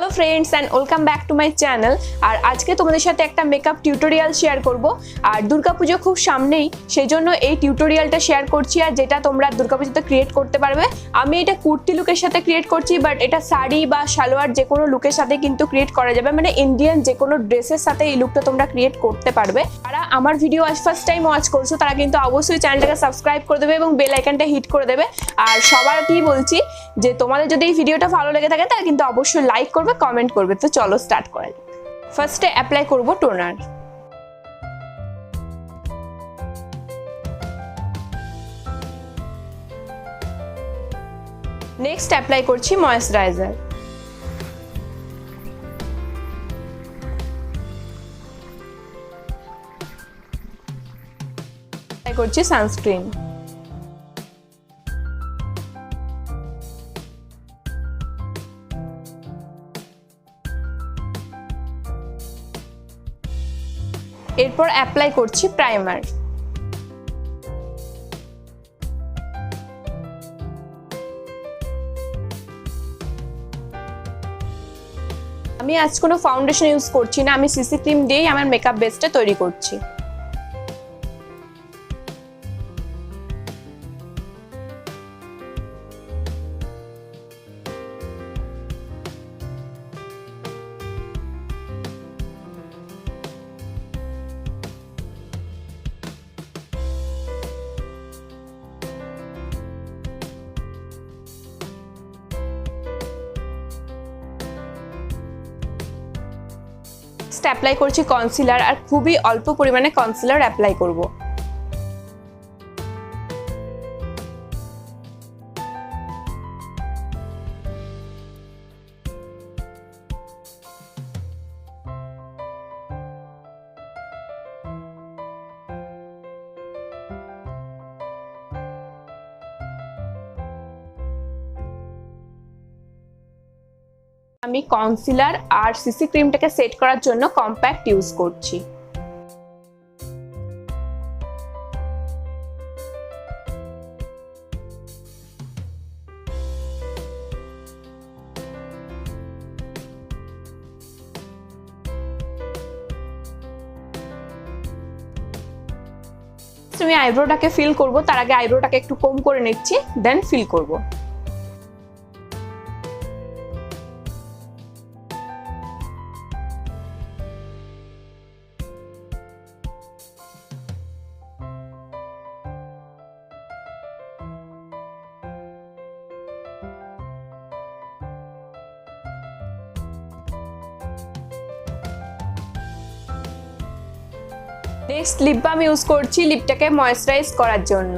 Hello friends and welcome back to my channel. আর আজকে তোমাদের সাথে একটা মেকআপ টিউটোরিয়াল শেয়ার করব। আর দুর্গাপুজো খুব সামনেই, সেই জন্য এই টিউটোরিয়ালটা শেয়ার করছি, আর যেটা তোমরা দুর্গাপুজোতে ক্রিয়েট করতে পারবে। আমি এটা কুর্তি লুকের সাথে ক্রিয়েট করছি, বাট এটা শাড়ি বা সালোয়ার যে কোনো লুকের সাথে কিন্তু ক্রিয়েট করা যাবে, মানে ইন্ডিয়ান যে কোনো ড্রেসের সাথে এই লুকটা তোমরা ক্রিয়েট করতে পারবে। যারা আমার ভিডিও আজ ফার্স্ট টাইম ওয়াচ করছো তারা কিন্তু অবশ্যই চ্যানেলটাকে সাবস্ক্রাইব করে দেবে এবং বেল আইকনটা হিট করে দেবে। আর সবার কি বলছি যে তোমাদের যদি এই ভিডিওটা ভালো লেগে থাকে তাহলে কিন্তু অবশ্যই লাইক করবে, কমেন্ট করবে। তো চলো স্টার্ট করা যাক। ফার্স্টে অ্যাপ্লাই করব টোনার। নেক্সট অ্যাপ্লাই করছি ময়েশ্চারাইজার। অ্যাপ্লাই করছি সানস্ক্রিন। এরপর অ্যাপ্লাই করছি প্রাইমার। আমি আজ কোনো ফাউন্ডেশন ইউজ করছি না, আমি সিসি ক্রিম দিয়েই আমার মেকআপ বেসটা তৈরি করছি। অ্যাপ্লাই করছি কনসিলার, আর খুবই অল্প পরিমাণে কনসিলার অ্যাপ্লাই করব। আমি কনসিলার আর সিসি ক্রিমটাকে সেট করার জন্য কম্প্যাক্ট ইউজ করছি। আমি আইব্রোটাকে ফিল করব, তার আগে আইব্রোটাকে একটু কম করে নিচ্ছি, দেন ফিল করব। নেক্সট লিপ বাম ইউজ করছি লিপটাকে ময়েশ্চারাইজ করার জন্য।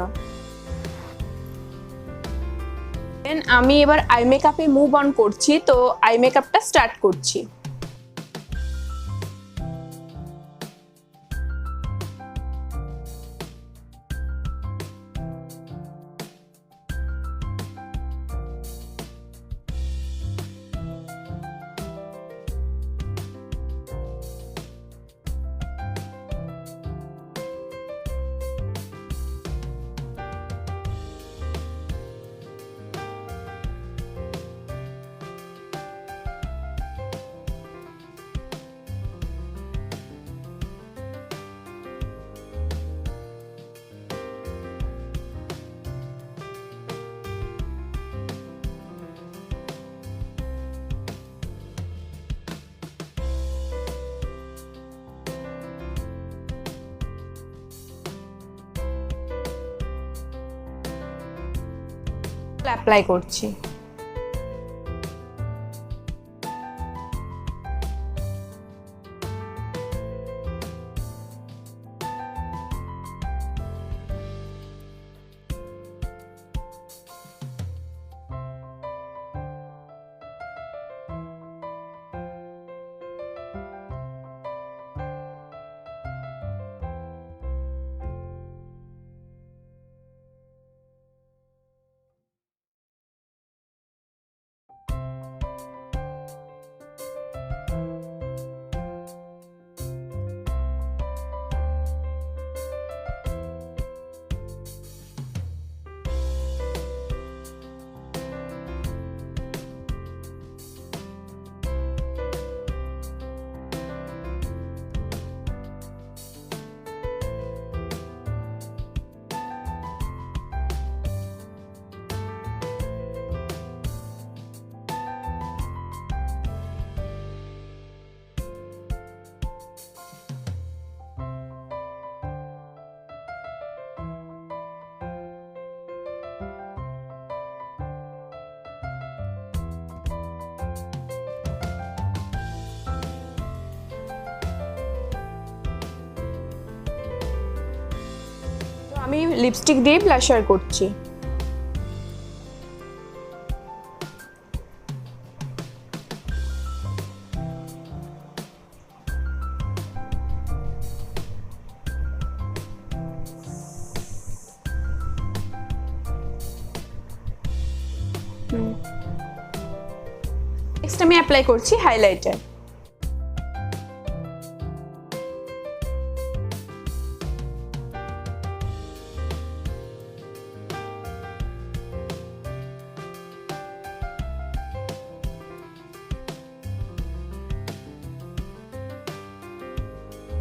দেন আমি এবার আই মেকআপে মুভ অন করছি, তো আই মেকআপটা স্টার্ট করছি। অ্যাপ্লাই করছি। আমি লিপস্টিক দিয়ে ব্লাশার করছি। নেক্সট আমি অ্যাপ্লাই করছি হাইলাইটার।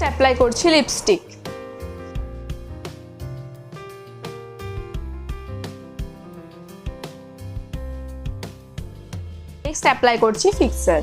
অ্যাপ্লাই করছি লিপস্টিক। নেক্সট অ্যাপ্লাই করছি ফিক্সার।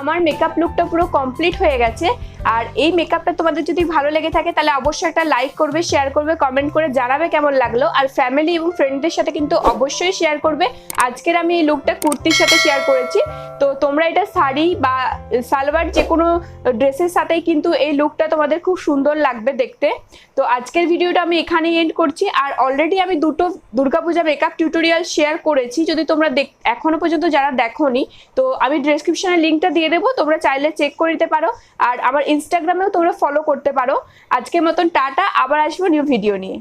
আমার মেকআপ লুকটা পুরো কমপ্লিট হয়ে গেছে। আর এই মেকআপটা তোমাদের যদি ভালো লেগে থাকে তাহলে অবশ্যই একটা লাইক করবে, শেয়ার করবে, কমেন্ট করে জানাবে কেমন লাগলো। আর ফ্যামিলি এবং ফ্রেন্ডদের সাথে কিন্তু অবশ্যই শেয়ার করবে। আজকের আমি এই লুকটা কুর্তির সাথে শেয়ার করেছি, তো তোমরা এটা শাড়ি বা সালোয়ার যে কোনো ড্রেসের সাথেই কিন্তু এই লুকটা তোমাদের খুব সুন্দর লাগবে দেখতে। তো আজকের ভিডিওটা আমি এখানেই এন্ড করছি। আর অলরেডি আমি দুটো দুর্গাপূজা মেকআপ টিউটোরিয়াল শেয়ার করেছি, যদি তোমরা এখনো পর্যন্ত যারা দেখোনি তো আমি ডেসক্রিপশনে লিঙ্কটা দিয়ে দেবো, তোমরা চাইলে চেক করে নিতে পারো। আর আমার ইনস্টাগ্রামেও তোমরা ফলো করতে পারো। আজকের মতন টাটা, আবার আসবো নিউ ভিডিও নিয়ে।